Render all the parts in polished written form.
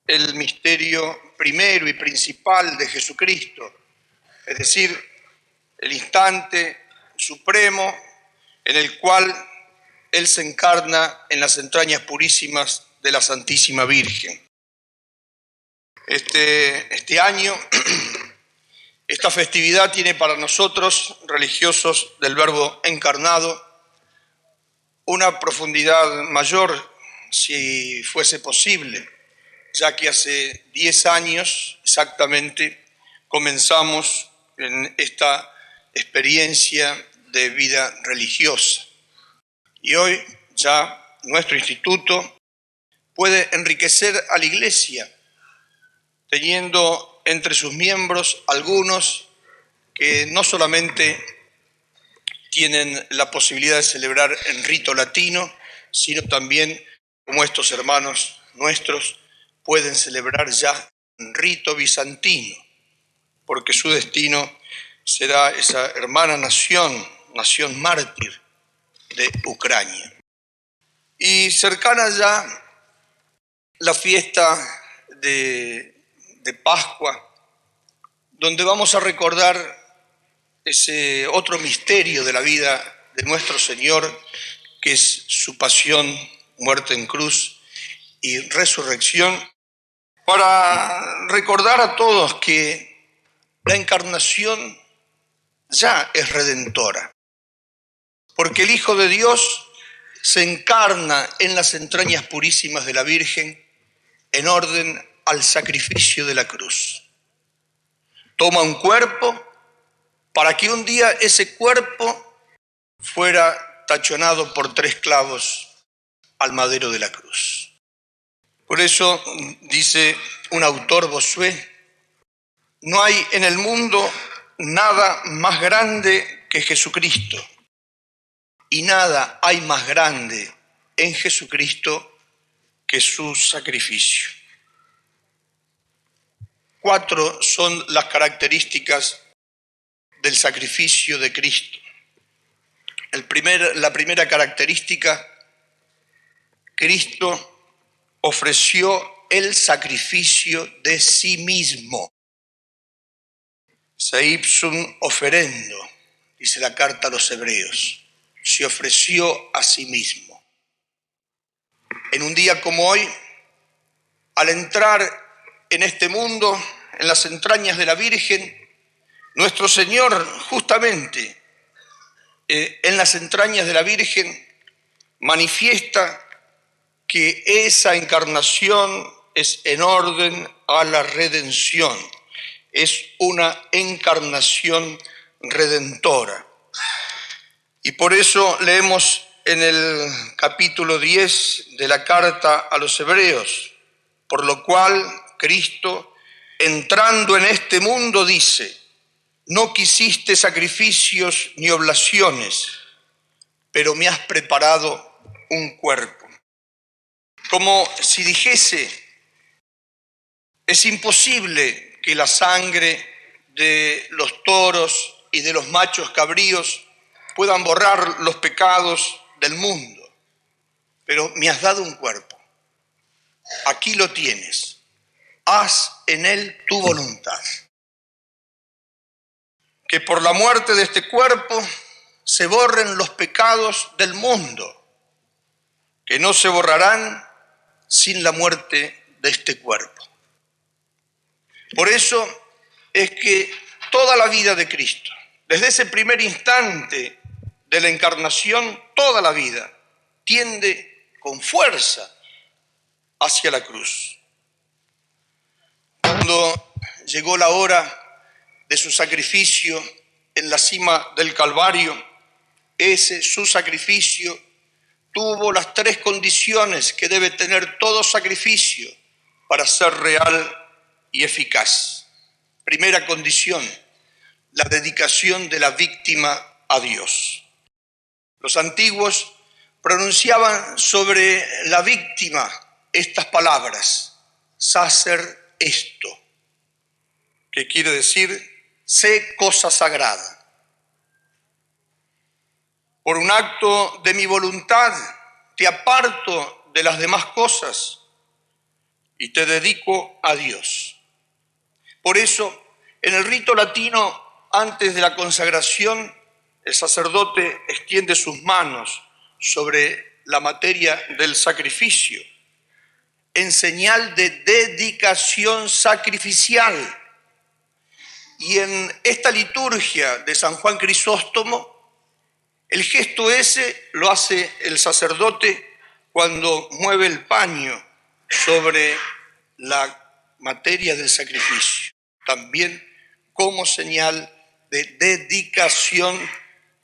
el misterio primero y principal de Jesucristo, es decir, el instante supremo en el cual Él se encarna en las entrañas purísimas de la Santísima Virgen. Este año, esta festividad tiene para nosotros, religiosos del Verbo encarnado, una profundidad mayor, si fuese posible, ya que hace 10 años exactamente comenzamos en esta experiencia de vida religiosa. Y hoy ya nuestro instituto puede enriquecer a la Iglesia, teniendo entre sus miembros algunos que no solamente tienen la posibilidad de celebrar en rito latino, sino también, como estos hermanos nuestros, pueden celebrar ya en rito bizantino, porque su destino será esa hermana nación mártir de Ucrania. Y cercana ya la fiesta de Pascua, donde vamos a recordar ese otro misterio de la vida de nuestro Señor, que es su pasión, muerte en cruz y resurrección, para recordar a todos que la encarnación ya es redentora, porque el Hijo de Dios se encarna en las entrañas purísimas de la Virgen en orden al sacrificio de la cruz. Toma un cuerpo para que un día ese cuerpo fuera tachonado por 3 clavos al madero de la cruz. Por eso dice un autor, Bossuet, no hay en el mundo nada más grande que Jesucristo, y nada hay más grande en Jesucristo que su sacrificio. 4 son las características del sacrificio de Cristo. La primera característica, Cristo ofreció el sacrificio de sí mismo. Se ipsum offerendo, dice la carta a los Hebreos, se ofreció a sí mismo. En un día como hoy, al entrar en este mundo, en las entrañas de la Virgen, nuestro Señor justamente en las entrañas de la Virgen manifiesta que esa encarnación es en orden a la redención, es una encarnación redentora. Y por eso leemos en el capítulo 10 de la carta a los Hebreos, por lo cual Cristo, entrando en este mundo, dice: no quisiste sacrificios ni oblaciones, pero me has preparado un cuerpo. Como si dijese, es imposible que la sangre de los toros y de los machos cabríos puedan borrar los pecados del mundo, pero me has dado un cuerpo. Aquí lo tienes. Haz en él tu voluntad. Que por la muerte de este cuerpo se borren los pecados del mundo, que no se borrarán sin la muerte de este cuerpo. Por eso es que toda la vida de Cristo, desde ese primer instante de la encarnación, toda la vida tiende con fuerza hacia la cruz. Cuando llegó la hora de su sacrificio en la cima del Calvario, su sacrificio tuvo las 3 condiciones que debe tener todo sacrificio para ser real y eficaz. Primera condición, la dedicación de la víctima a Dios. Los antiguos pronunciaban sobre la víctima estas palabras: sacer esto, que quiere decir sé cosa sagrada. Por un acto de mi voluntad te aparto de las demás cosas, y te dedico a Dios. Por eso, en el rito latino, antes de la consagración, el sacerdote extiende sus manos sobre la materia del sacrificio, en señal de dedicación sacrificial. Y en esta liturgia de San Juan Crisóstomo, el gesto ese lo hace el sacerdote cuando mueve el paño sobre la materia del sacrificio, también como señal de dedicación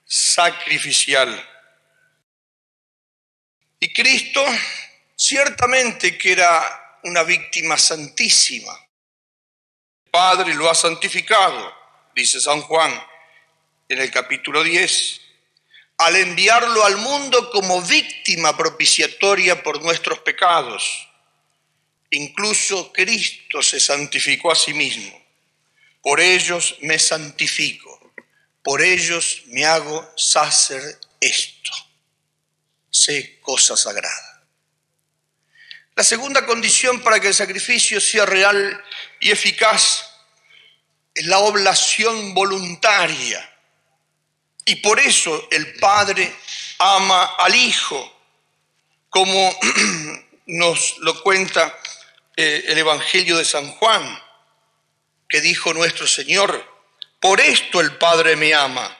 sacrificial. Y Cristo ciertamente que era una víctima santísima. El Padre lo ha santificado, dice San Juan en el capítulo 10, al enviarlo al mundo como víctima propiciatoria por nuestros pecados. Incluso Cristo se santificó a sí mismo. Por ellos me santifico, por ellos me hago sacer esto. Sé cosa sagrada. La segunda condición para que el sacrificio sea real y eficaz es la oblación voluntaria. Y por eso el Padre ama al Hijo, como nos lo cuenta el Evangelio de San Juan, que dijo nuestro Señor: por esto el Padre me ama,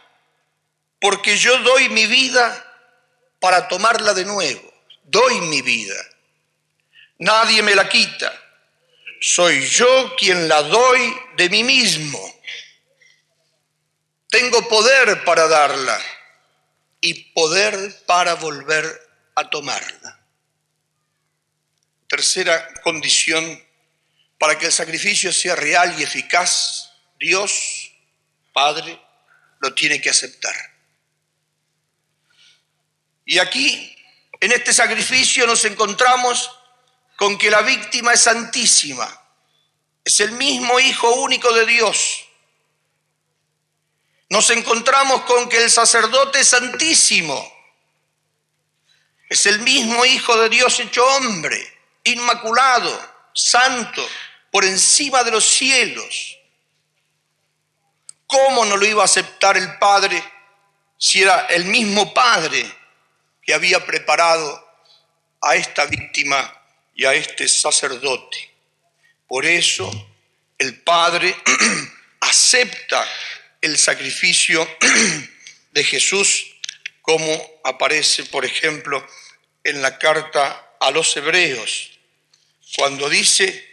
porque yo doy mi vida para tomarla de nuevo. Doy mi vida. Nadie me la quita. Soy yo quien la doy de mí mismo. Tengo poder para darla y poder para volver a tomarla. Tercera condición para que el sacrificio sea real y eficaz: Dios, Padre, lo tiene que aceptar. Y aquí, en este sacrificio, nos encontramos con que la víctima es santísima. Es el mismo Hijo único de Dios. Nos encontramos con que el sacerdote es santísimo. Es el mismo Hijo de Dios hecho hombre, inmaculado, santo, por encima de los cielos. ¿Cómo no lo iba a aceptar el Padre si era el mismo Padre que había preparado a esta víctima y a este sacerdote? Por eso el Padre acepta el sacrificio de Jesús, como aparece, por ejemplo, en la carta a los Hebreos, cuando dice: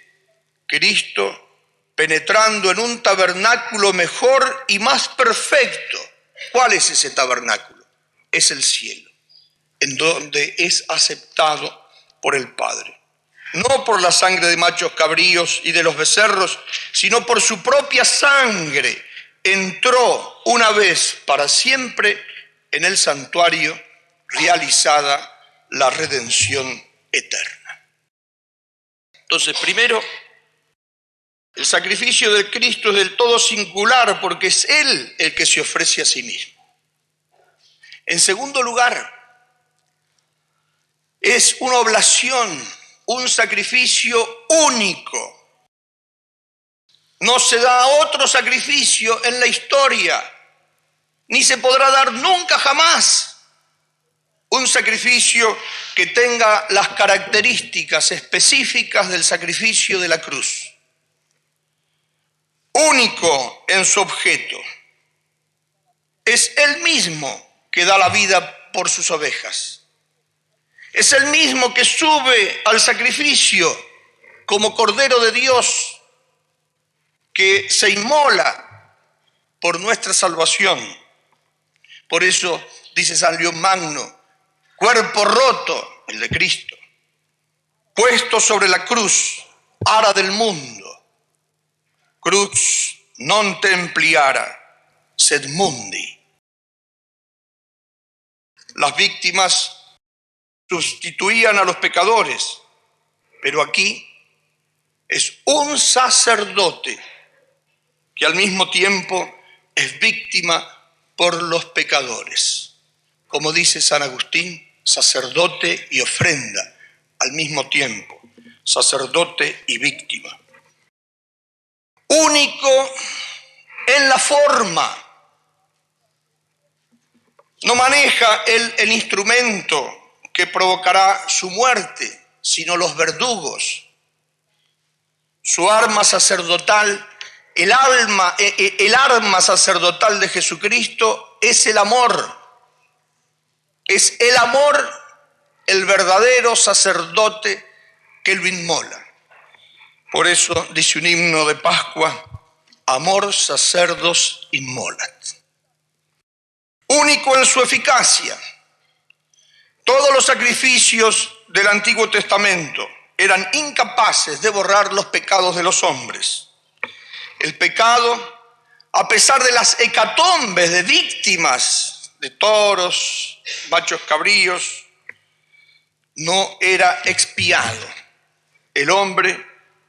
Cristo, penetrando en un tabernáculo mejor y más perfecto. ¿Cuál es ese tabernáculo? Es el cielo, en donde es aceptado por el Padre. No por la sangre de machos cabríos y de los becerros, sino por su propia sangre. Entró una vez para siempre en el santuario, realizada la redención eterna. Entonces, primero, el sacrificio de Cristo es del todo singular porque es Él el que se ofrece a sí mismo. En segundo lugar, es una oblación, un sacrificio único. No se da otro sacrificio en la historia, ni se podrá dar nunca jamás un sacrificio que tenga las características específicas del sacrificio de la cruz. Único en su objeto. Es Él mismo que da la vida por sus ovejas. Es Él mismo que sube al sacrificio como Cordero de Dios, que se inmola por nuestra salvación. Por eso dice San León Magno: cuerpo roto, el de Cristo, puesto sobre la cruz, ara del mundo, crux non templi ara, sed mundi. Las víctimas sustituían a los pecadores, pero aquí es un sacerdote que al mismo tiempo es víctima por los pecadores. Como dice San Agustín, sacerdote y ofrenda al mismo tiempo, sacerdote y víctima. Único en la forma. No maneja el instrumento que provocará su muerte, sino los verdugos. Su arma sacerdotal, el arma sacerdotal de Jesucristo es el amor. Es el amor el verdadero sacerdote que lo inmola. Por eso dice un himno de Pascua: amor sacerdos inmolat. Único en su eficacia. Todos los sacrificios del Antiguo Testamento eran incapaces de borrar los pecados de los hombres. El pecado, a pesar de las hecatombes de víctimas, de toros, machos cabríos, no era expiado. El hombre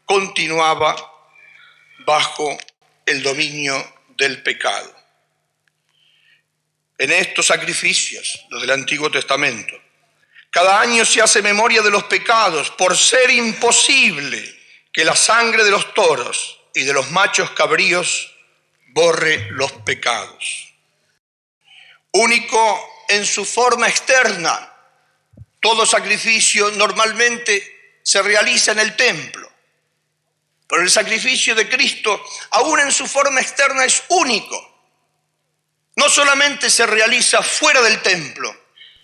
continuaba bajo el dominio del pecado. En estos sacrificios, los del Antiguo Testamento, cada año se hace memoria de los pecados por ser imposible que la sangre de los toros y de los machos cabríos borre los pecados. Único en su forma externa. Todo sacrificio normalmente se realiza en el templo, pero el sacrificio de Cristo, aún en su forma externa, es único. No solamente se realiza fuera del templo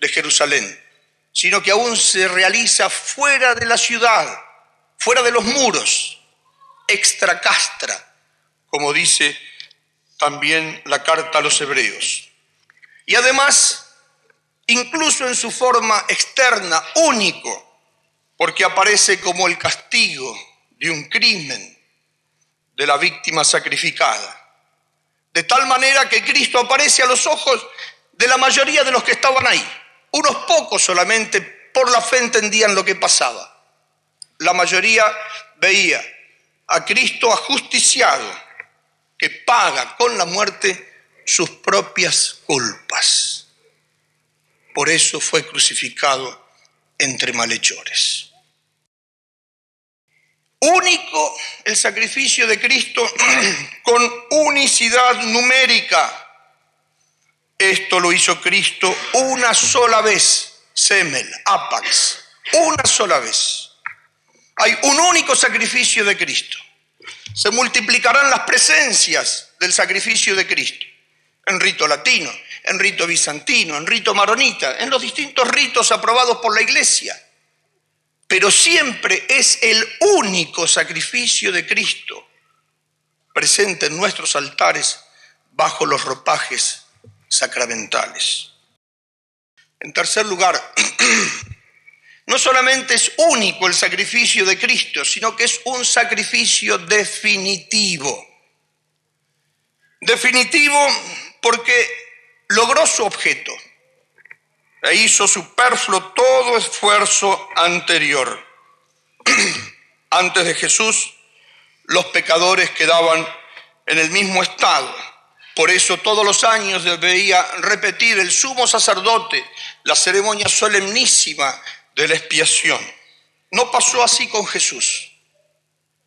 de Jerusalén, sino que aún se realiza fuera de la ciudad, fuera de los muros, extra castra, como dice también la carta a los hebreos. Y además, incluso en su forma externa, único, porque aparece como el castigo de un crimen de la víctima sacrificada. De tal manera que Cristo aparece a los ojos de la mayoría de los que estaban ahí. Unos pocos solamente por la fe entendían lo que pasaba. La mayoría veía a Cristo ajusticiado, que paga con la muerte sus propias culpas. Por eso fue crucificado entre malhechores. Único el sacrificio de Cristo con unicidad numérica. Esto lo hizo Cristo una sola vez, semel, apax, una sola vez. Hay un único sacrificio de Cristo. Se multiplicarán las presencias del sacrificio de Cristo en rito latino, en rito bizantino, en rito maronita, en los distintos ritos aprobados por la Iglesia. Pero siempre es el único sacrificio de Cristo presente en nuestros altares bajo los ropajes sacramentales. En tercer lugar, no solamente es único el sacrificio de Cristo, sino que es un sacrificio definitivo. Definitivo porque logró su objeto e hizo superfluo todo esfuerzo anterior. Antes de Jesús, los pecadores quedaban en el mismo estado. Por eso todos los años debía repetir el sumo sacerdote la ceremonia solemnísima de la expiación. No pasó así con Jesús.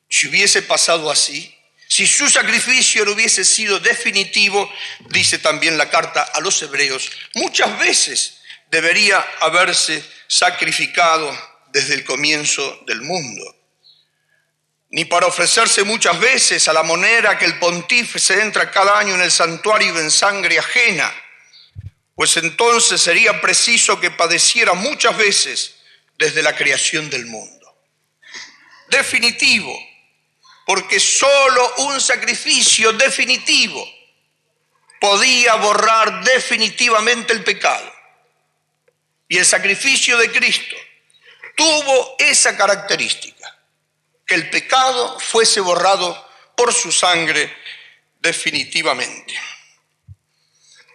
Si hubiese pasado así, si su sacrificio no hubiese sido definitivo, dice también la carta a los hebreos, muchas veces debería haberse sacrificado desde el comienzo del mundo. Ni para ofrecerse muchas veces a la manera que el pontífice entra cada año en el santuario en sangre ajena, pues entonces sería preciso que padeciera muchas veces desde la creación del mundo. Definitivo, porque solo un sacrificio definitivo podía borrar definitivamente el pecado. Y el sacrificio de Cristo tuvo esa característica, que el pecado fuese borrado por su sangre definitivamente.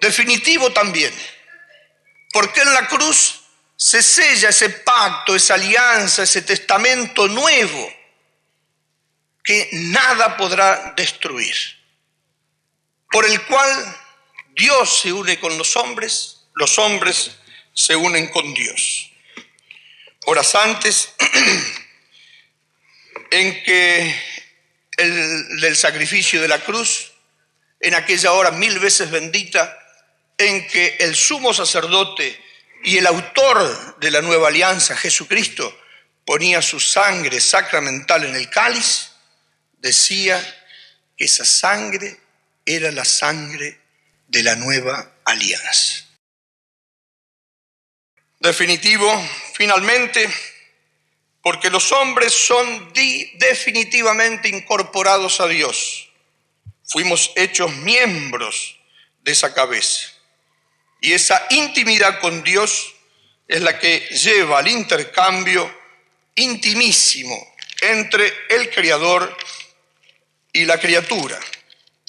Definitivo también, porque en la cruz se sella ese pacto, esa alianza, ese testamento nuevo que nada podrá destruir, por el cual Dios se une con los hombres se unen con Dios. Horas antes en que del sacrificio de la cruz, en aquella hora 1000 veces bendita, en que el sumo sacerdote y el autor de la nueva alianza, Jesucristo, ponía su sangre sacramental en el cáliz, decía que esa sangre era la sangre de la nueva alianza. Definitivo, finalmente, porque los hombres son definitivamente incorporados a Dios. Fuimos hechos miembros de esa cabeza. Y esa intimidad con Dios es la que lleva al intercambio intimísimo entre el Creador y la criatura,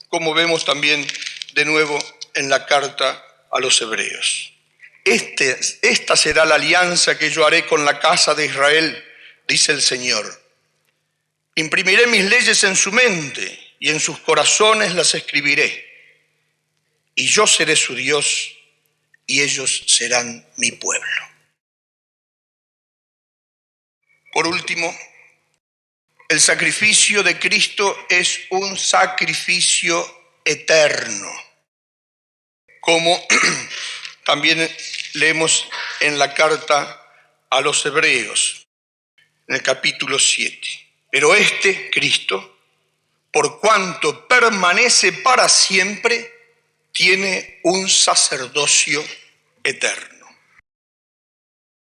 como vemos también de nuevo en la carta a los Hebreos. Esta será la alianza que yo haré con la casa de Israel, dice el Señor. Imprimiré mis leyes en su mente y en sus corazones las escribiré. Y yo seré su Dios y ellos serán mi pueblo. Por último, el sacrificio de Cristo es un sacrificio eterno, como también leemos en la carta a los Hebreos, en el capítulo 7. Pero Cristo, por cuanto permanece para siempre, tiene un sacerdocio eterno.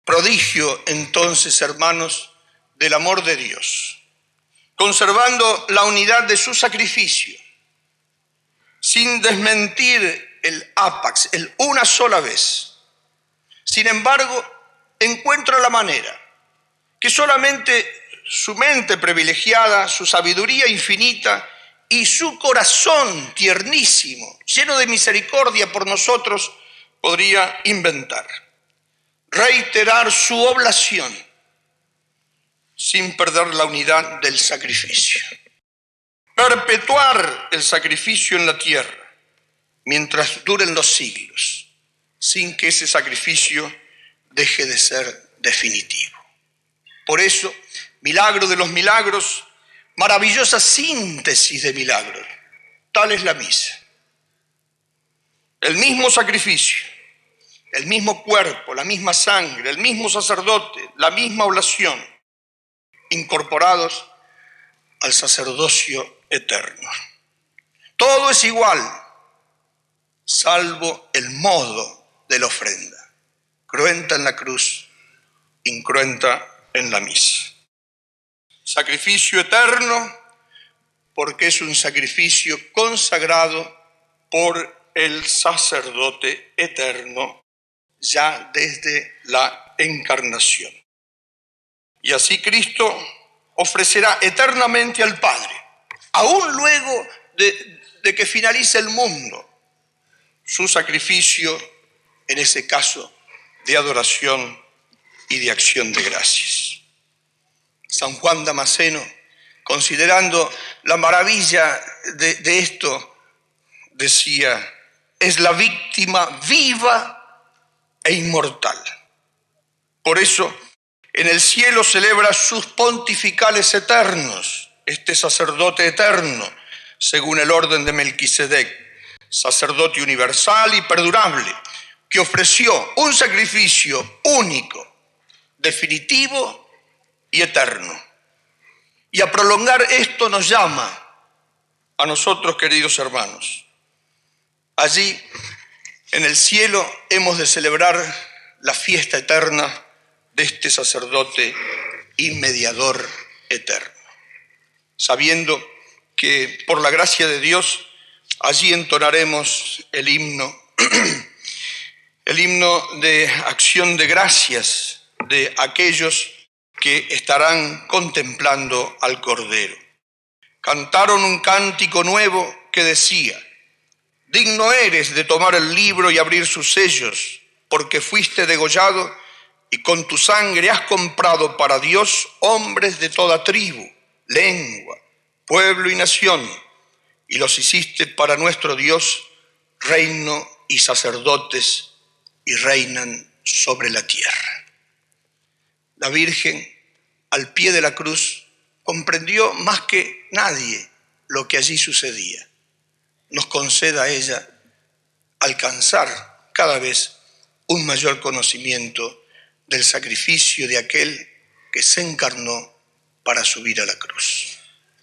Prodigio, entonces, hermanos, del amor de Dios, conservando la unidad de su sacrificio, sin desmentir el ápax, el una sola vez. Sin embargo, encuentra la manera que solamente su mente privilegiada, su sabiduría infinita y su corazón tiernísimo, lleno de misericordia por nosotros, podría inventar. Reiterar su oblación sin perder la unidad del sacrificio. Perpetuar el sacrificio en la tierra mientras duren los siglos, sin que ese sacrificio deje de ser definitivo. Por eso, milagro de los milagros, maravillosa síntesis de milagros, tal es la misa. El mismo sacrificio, el mismo cuerpo, la misma sangre, el mismo sacerdote, la misma oblación, incorporados al sacerdocio eterno. Todo es igual, salvo el modo de la ofrenda, cruenta en la cruz, incruenta en la misa. Sacrificio eterno, porque es un sacrificio consagrado por el sacerdote eterno, ya desde la encarnación. Y así Cristo ofrecerá eternamente al Padre, aún luego de que finalice el mundo, su sacrificio, en ese caso, de adoración y de acción de gracias. San Juan Damasceno, considerando la maravilla de esto, decía, es la víctima viva e inmortal. Por eso, en el cielo celebra sus pontificales eternos, este sacerdote eterno, según el orden de Melquisedec, sacerdote universal y perdurable, que ofreció un sacrificio único, definitivo y eterno. Y a prolongar esto nos llama a nosotros, queridos hermanos. Allí, en el cielo, hemos de celebrar la fiesta eterna de este sacerdote y mediador eterno, sabiendo que por la gracia de Dios allí entonaremos el himno de acción de gracias de aquellos que estarán contemplando al Cordero. Cantaron un cántico nuevo que decía, digno eres de tomar el libro y abrir sus sellos, porque fuiste degollado y con tu sangre has comprado para Dios hombres de toda tribu, lengua, pueblo y nación, y los hiciste para nuestro Dios reino y sacerdotes, y reinan sobre la tierra. La Virgen, al pie de la cruz, comprendió más que nadie lo que allí sucedía. Nos conceda a ella alcanzar cada vez un mayor conocimiento del sacrificio de aquel que se encarnó para subir a la cruz.